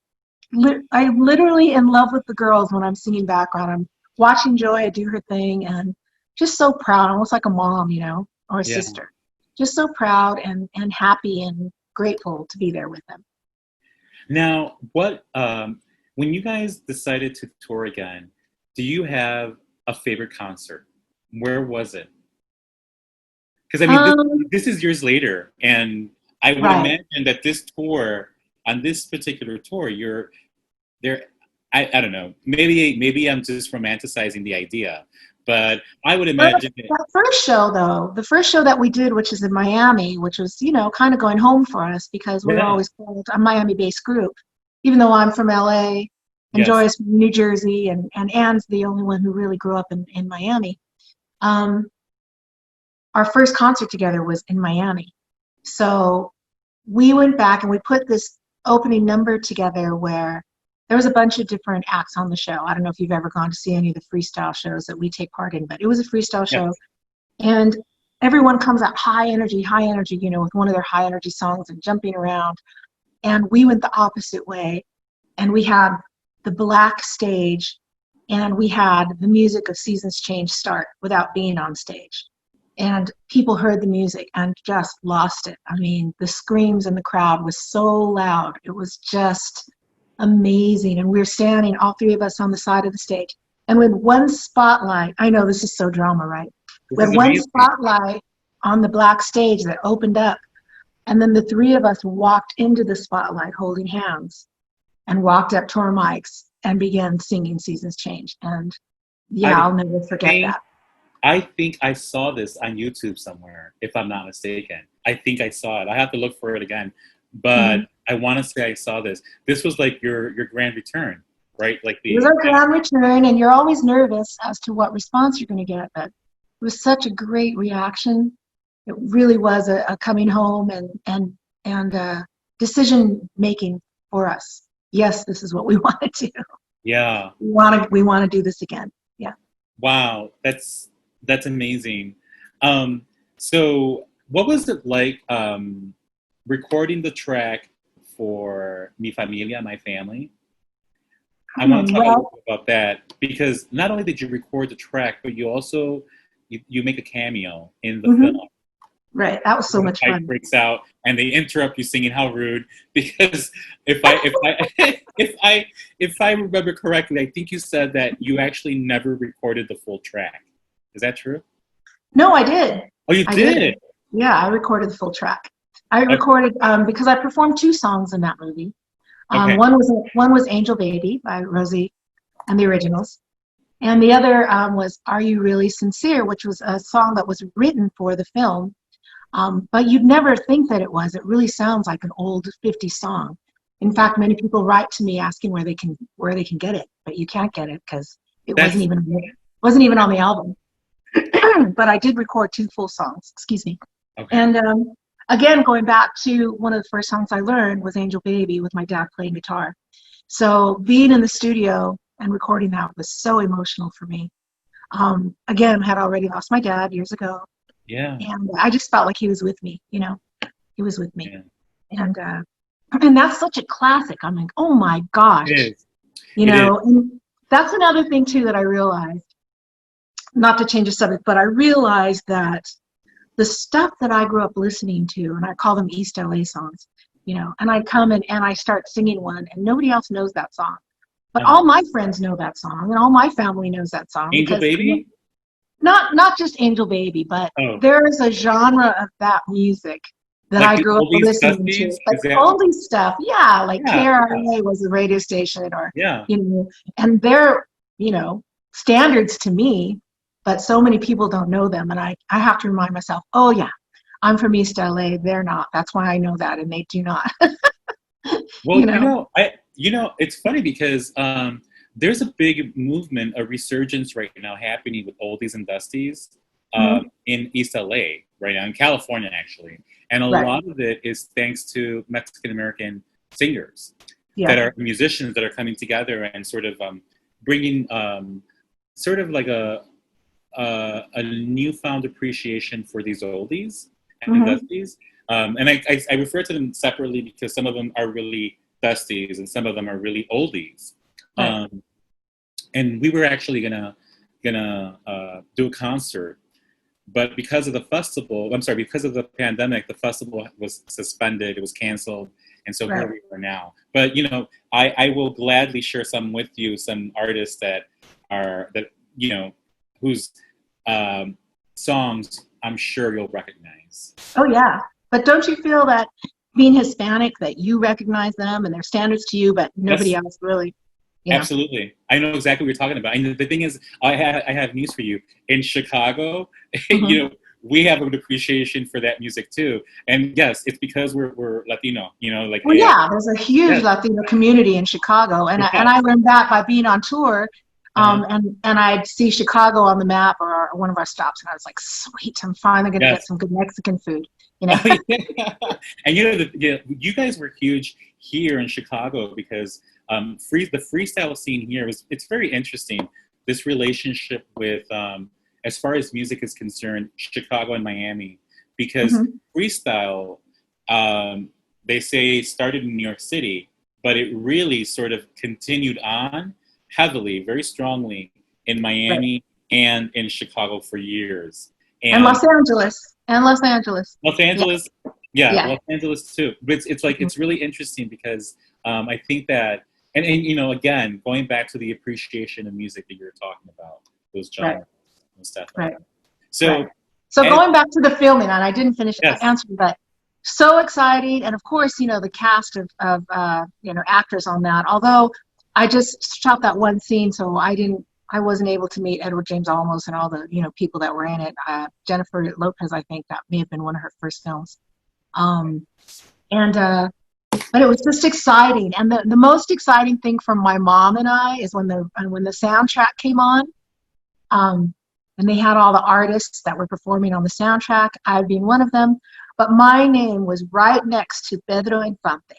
literally in love with the girls when I'm singing background. I'm watching Gioia do her thing and just so proud, almost like a mom, or a sister. Just so proud and happy and grateful to be there with them. Now, when you guys decided to tour again, do you have a favorite concert? Where was it? Because this is years later, and I would imagine that this tour, on this particular tour, you're there. I don't know. Maybe I'm just romanticizing the idea, but I would imagine that first show, though, the first show that we did, which is in Miami, which was kind of going home for us, because we're always called a Miami-based group, even though I'm from LA and Gioia's from New Jersey, and Anne's the only one who really grew up in Miami. Our first concert together was in Miami. So we went back and we put this opening number together where there was a bunch of different acts on the show. I don't know if you've ever gone to see any of the freestyle shows that we take part in, but it was a freestyle show. And everyone comes out high energy, with one of their high energy songs and jumping around. And we went the opposite way. And we had the black stage, and we had the music of Seasons Change start without being on stage. And people heard the music and just lost it. I mean, the screams in the crowd was so loud. It was just amazing. And we were standing, all 3 of us, on the side of the stage. And with one spotlight, I know this is so drama, right? With one spotlight on the black stage that opened up. And then the 3 of us walked into the spotlight holding hands and walked up to our mics and began singing Seasons Change. And I'll never forget that. I think I saw this on YouTube somewhere, if I'm not mistaken. I think I saw it. I have to look for it again. But I want to say I saw this. This was like your grand return, right? Like it was our grand return, and you're always nervous as to what response you're going to get. But it was such a great reaction. It really was a coming home and decision making for us. Yes, this is what we want to do. Yeah. We want to do this again. Yeah. Wow, that's amazing. So what was it like recording the track for Mi Familia, My Family? I want to talk a little bit about that, because not only did you record the track, but you also you make a cameo in the film. Right, that was so much fun. Fight breaks out, and they interrupt you singing. How rude! Because if I remember correctly, I think you said that you actually never recorded the full track. Is that true? No, I did. Oh, you did? Yeah, I recorded the full track. I recorded because I performed 2 songs in that movie. One was Angel Baby by Rosie and the Originals, And the other was Are You Really Sincere, which was a song that was written for the film. But you'd never think that it was. It really sounds like an old 50s song. In fact, many people write to me asking where they can get it, but you can't get it because it wasn't even on the album. But I did record 2 full songs. Excuse me. Okay. And again, going back to one of the first songs I learned was Angel Baby with my dad playing guitar. So being in the studio and recording that was so emotional for me. Again, I had already lost my dad years ago. Yeah. And I just felt like he was with me, he was with me. Yeah. And that's such a classic. I'm like, oh my gosh. It is. And that's another thing too that I realized, not to change the subject, but I realized that the stuff that I grew up listening to, and I call them East LA songs, and I come and I start singing one and nobody else knows that song. But all my friends know that song and all my family knows that song. Angel Baby? Not just Angel Baby, but there is a genre of that music that I grew up listening to. Like oldie stuff. Yeah, like KRLA was a radio station or, and they're, standards to me, but so many people don't know them. And I have to remind myself, oh yeah, I'm from East LA. They're not. That's why I know that. And they do not. Well, it's funny because there's a big movement, a resurgence right now happening with oldies and dusties in East LA right now, in California actually. And a lot of it is thanks to Mexican-American singers that are musicians that are coming together and sort of bringing sort of like a newfound appreciation for these oldies and dusties. And I refer to them separately because some of them are really dusties and some of them are really oldies. And we were actually gonna do a concert, but because of the pandemic, the festival was suspended. It was canceled, and so here we are now. But I will gladly share some with you, some artists whose songs I'm sure you'll recognize. Oh yeah, but don't you feel that being Hispanic, that you recognize them and their standards to you, but nobody else really? Absolutely. I know exactly what you're talking about. And the thing is, I have news for you. In Chicago, we have an appreciation for that music too. And yes, it's because we're Latino, there's a huge Latino community in Chicago. And I learned that by being on tour. And I'd see Chicago on the map or one of our stops, and I was like, sweet, I'm finally going to get some good Mexican food. And you guys were huge here in Chicago because the freestyle scene here it's very interesting. This relationship with as far as music is concerned, Chicago and Miami, because freestyle they say started in New York City, but it really sort of continued on heavily, very strongly in Miami and in Chicago for years. And Los Angeles. Los Angeles. Los Angeles too. But it's like, it's really interesting because I think that, and again, going back to the appreciation of music that you're talking about, those genres and stuff like that. So going back to the filming, and I didn't finish answering, but so exciting. And of course, the cast of actors on that, although I just shot that one scene, so I wasn't able to meet Edward James Olmos and all the people that were in it. Jennifer Lopez, I think that may have been one of her first films. But it was just exciting. And the most exciting thing from my mom and I is when the soundtrack came on, and they had all the artists that were performing on the soundtrack, I being one of them, but my name was right next to Pedro Infante.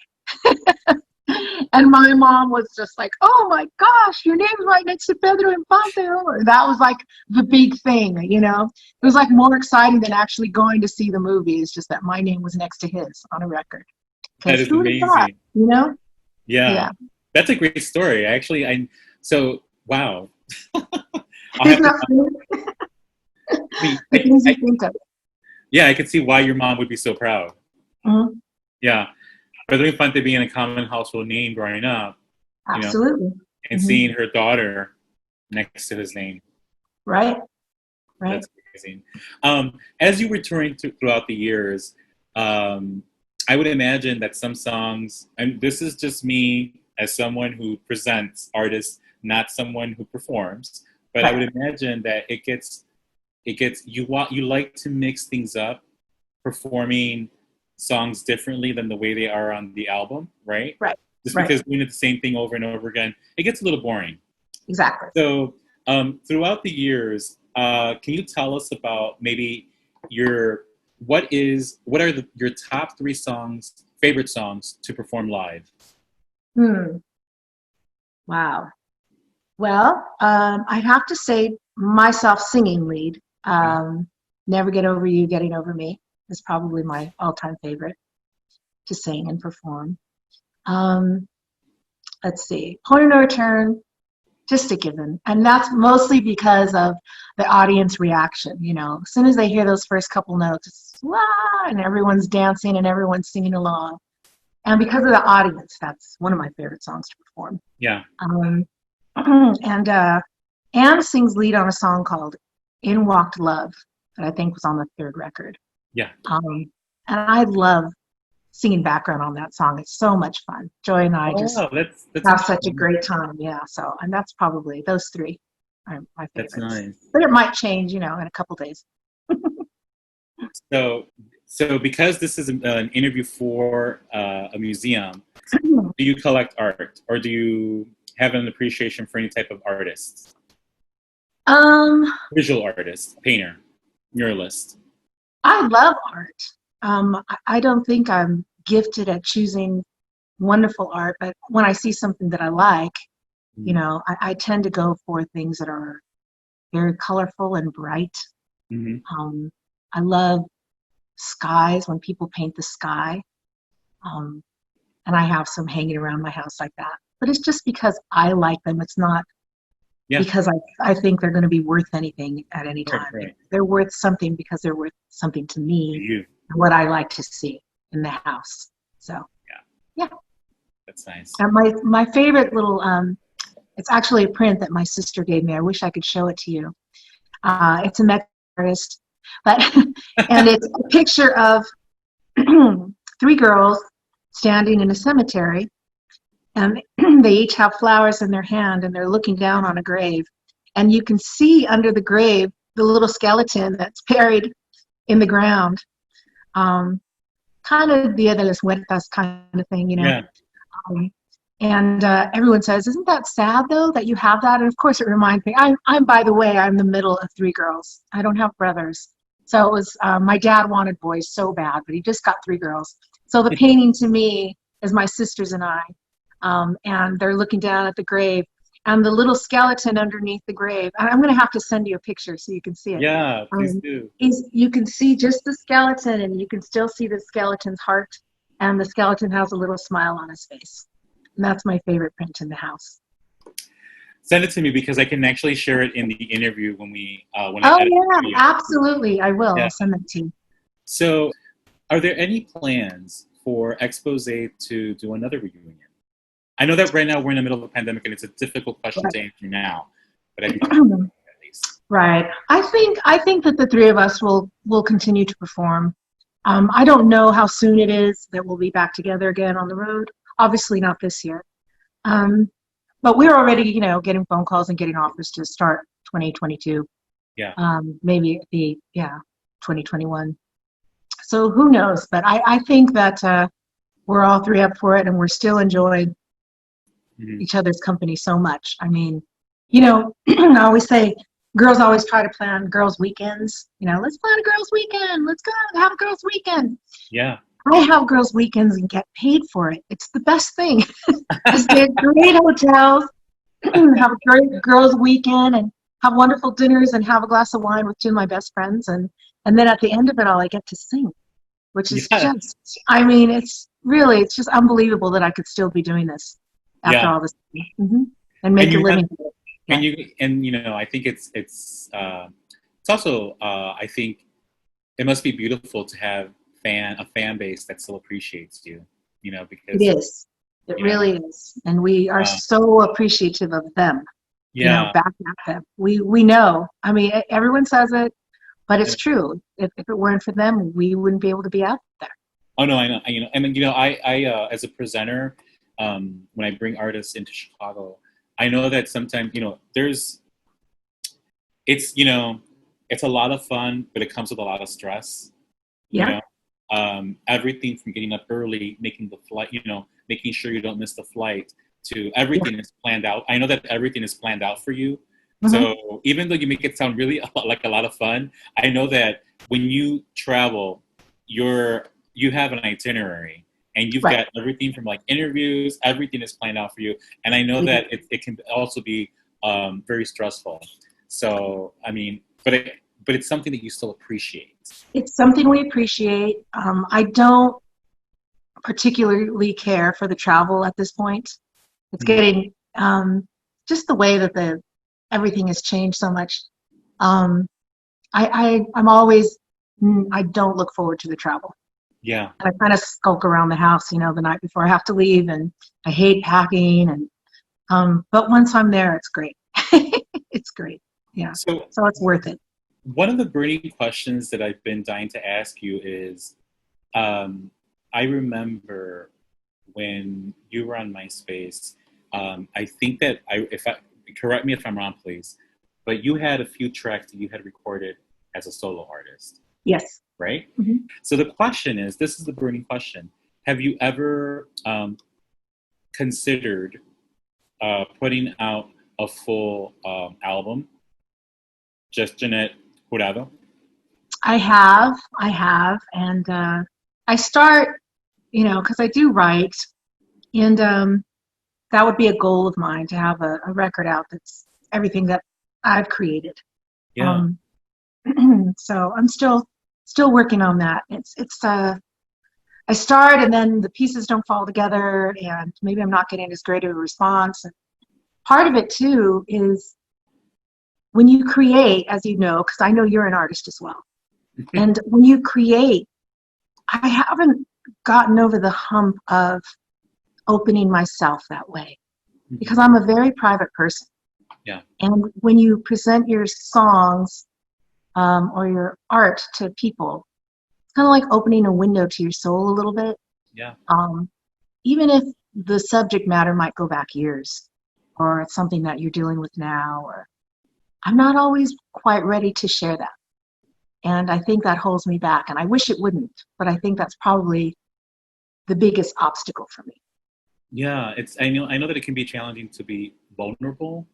And my mom was just like, oh my gosh, your name's right next to Pedro Infante. That was like the big thing, It was like more exciting than actually going to see the movie. It's just that my name was next to his on a record. That is amazing. Yeah. That's a great story. Actually, wow. I could see why your mom would be so proud. Yeah. Pedro Infante being a common household name growing up. Absolutely. And seeing her daughter next to his name. Right. That's amazing. As you were touring throughout the years, I would imagine that some songs, and this is just me as someone who presents artists, not someone who performs, but I would imagine that you like to mix things up, performing songs differently than the way they are on the album, right? Right. Just Right. because doing the same thing over and over again, it gets a little boring. Exactly. So throughout the years, can you tell us about maybe your your top 3 favorite songs to perform live? Wow. Well, I'd have to say myself singing lead. Never Get Over You, Getting Over Me is probably my all-time favorite to sing and perform. Let's see. Point of No Return, just a given. And that's mostly because of the audience reaction. You know, as soon as they hear those first couple notes, it's wah, and everyone's dancing and everyone's singing along. And because of the audience, that's one of my favorite songs to perform. Yeah. And Anne sings lead on a song called In Walked Love that I think was on the 3rd record. Yeah. And I love singing background on that song. It's so much fun. Joy and I just have such a great time. Yeah. So, and that's probably those 3 are my favorites. That's nice. But it might change, in a couple days. So because this is an interview for a museum, do you collect art, or do you have an appreciation for any type of artists? Visual artist, painter, muralist. I love art. I don't think I'm gifted at choosing wonderful art, but when I see something that I like, I tend to go for things that are very colorful and bright. Mm-hmm. I love skies, when people paint the sky. And I have some hanging around my house like that. But it's just because I like them. It's not because I think they're going to be worth anything at any time. Right. They're worth something because they're worth something to me, and what I like to see in the house. So, yeah. That's nice. And my favorite little, it's actually a print that my sister gave me. I wish I could show it to you. It's a Mexican artist, and it's a picture of 3 girls standing in a cemetery, and they each have flowers in their hand, and they're looking down on a grave, and you can see under the grave the little skeleton that's buried in the ground, kind of Dia de las Muertas kind of thing, Yeah. And everyone says, "Isn't that sad though that you have that?" And of course, it reminds me. I'm by the way, I'm the middle of 3 girls. I don't have brothers, so it was my dad wanted boys so bad, but he just got 3 girls. So the painting to me is my sisters and I, and they're looking down at the grave, and the little skeleton underneath the grave. And I'm going to have to send you a picture so you can see it. Yeah, please do. You can see just the skeleton, and you can still see the skeleton's heart, and the skeleton has a little smile on his face. And that's my favorite print in the house. Send it to me because I can actually share it in the interview when absolutely. I will. Yeah. I'll send it to you. So, are there any plans for Exposé to do another reunion? I know that right now we're in the middle of a pandemic and it's a difficult question to answer now, but I think at least. Right. I think that the 3 of us will continue to perform. I don't know how soon it is that we'll be back together again on the road. Obviously not this year. But we're already, getting phone calls and getting offers to start 2022. Yeah. Maybe it'd be 2021. So who knows? But I think that we're all 3 up for it, and we're still enjoying each other's company so much. I mean, I always say girls always try to plan girls' weekends. Let's plan a girls' weekend. Let's go have a girls' weekend. Yeah. I have girls' weekends and get paid for it. It's the best thing. I stay at great hotels, have a great girls' weekend, and have wonderful dinners and have a glass of wine with 2 of my best friends. And then at the end of it all, I get to sing, which is it's just unbelievable that I could still be doing this after all this and make a living. I think it's also I think it must be beautiful to have a fan base that still appreciates you, because it is. It really is, and we are so appreciative of them. Yeah. Back at them. We know. I mean, everyone says it, but it's true. If it weren't for them, we wouldn't be able to be out there. Oh no, I know. I as a presenter, when I bring artists into Chicago, I know that sometimes there's it's, you know, it's a lot of fun, but it comes with a lot of stress. You Yeah. know, everything from getting up early, making the flight, you know, making sure you don't miss the flight, to Yeah. everything is planned out. I know that everything is planned out for you. Mm-hmm. So even though you make it sound really like a lot of fun, I know that when you travel, you have an itinerary and you've Right. got everything from like interviews, everything is planned out for you. And I know We do. that it can also be very stressful. So, I mean, but it's something that you still appreciate. It's something we appreciate. I don't particularly care for the travel at this point. It's Mhm. getting just the way that the everything has changed so much. Um, I'm always I don't look forward to the travel. Yeah. I kind of skulk around the house, the night before I have to leave, and I hate packing. And but once I'm there, it's great. It's great. Yeah. So So it's worth it. one of the burning questions that I've been dying to ask you is, um, I remember when you were on MySpace. I think that if I correct me if I'm wrong, please, but you had a few tracks that you had recorded as a solo artist, Yes. right? Hmm. So the question is, this is the burning question: have you ever considered putting out a full album, just Jeanette Jurado? I have, and I start, because I do write, and that would be a goal of mine to have a record out that's everything that I've created. Yeah. Um, so I'm still working on that. It's I start and then the pieces don't fall together, and maybe I'm not getting as great of a response. And part of it too is when you create, as you know, because I know you're an artist as well. And when you create, I haven't gotten over the hump of opening myself that way because I'm a very private person. Yeah. And when you present your songs or your art to people, it's kind of like opening a window to your soul a little bit. Yeah. Um, Even if the subject matter might go back years, or it's something that you're dealing with now, or I'm not always quite ready to share that. And I think that holds me back. And I wish it wouldn't, but I think that's probably the biggest obstacle for me. Yeah, I know that it can be challenging to be vulnerable,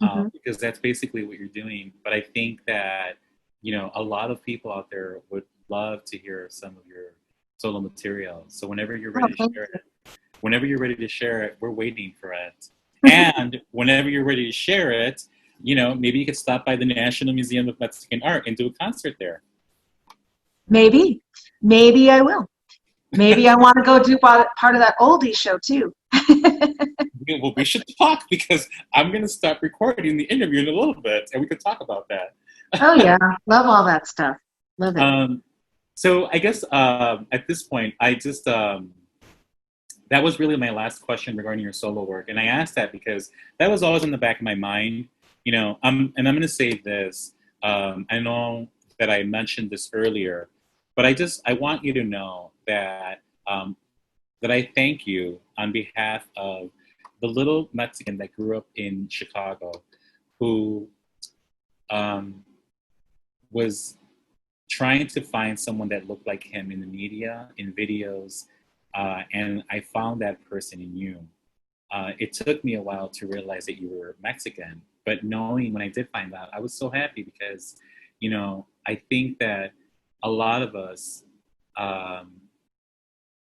Hmm. because that's basically what you're doing. But I think that, you know, a lot of people out there would love to hear some of your solo material. So Oh, thank whenever you're ready to share it, we're waiting for it. And whenever you're ready to share it, you know, maybe you could stop by the National Museum of Mexican Art and do a concert there. Maybe I will. Maybe I want to go do part of that oldie show too. Well, we should talk because I'm going to stop recording the interview in a little bit, and we could talk about that. Oh yeah, love all that stuff. Love it. Um, so I guess at this point, I just that was really my last question regarding your solo work, and I asked that because that was always in the back of my mind. You know, and I'm going to say this. I know that I mentioned this earlier, but I want you to know that that I thank you on behalf of the little Mexican that grew up in Chicago, who um, was trying to find someone that looked like him in the media, in videos, and I found that person in you. It took me a while to realize that you were Mexican, but knowing when I did find out, I was so happy because, you know, I think that a lot of us,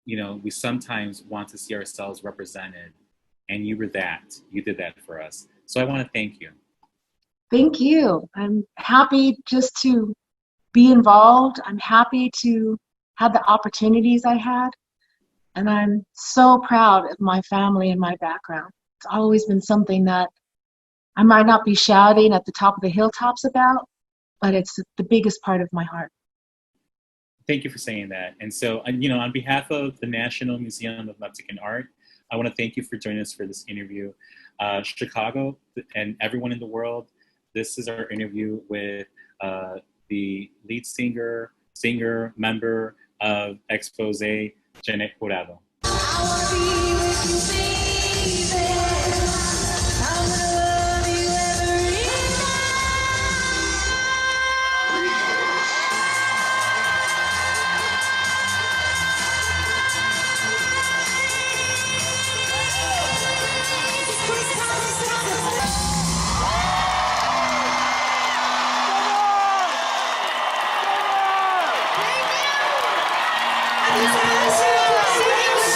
you know, we sometimes want to see ourselves represented, and you were that. You did that for us. So I want to thank you. Thank you. I'm happy just to be involved. I'm happy to have the opportunities I had. And I'm so proud of my family and my background. It's always been something that I might not be shouting at the top of the hilltops about, but it's the biggest part of my heart. Thank you for saying that. And so, you know, on behalf of the National Museum of Mexican Art, I want to thank you for joining us for this interview. Chicago and everyone in the world, this is our interview with the lead singer, member of Exposé, Jeanette Jurado.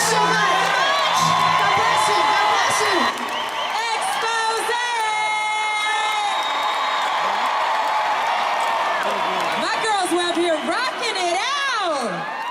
so much. God bless you. God bless you. Exposé! My girls were up here rocking it out.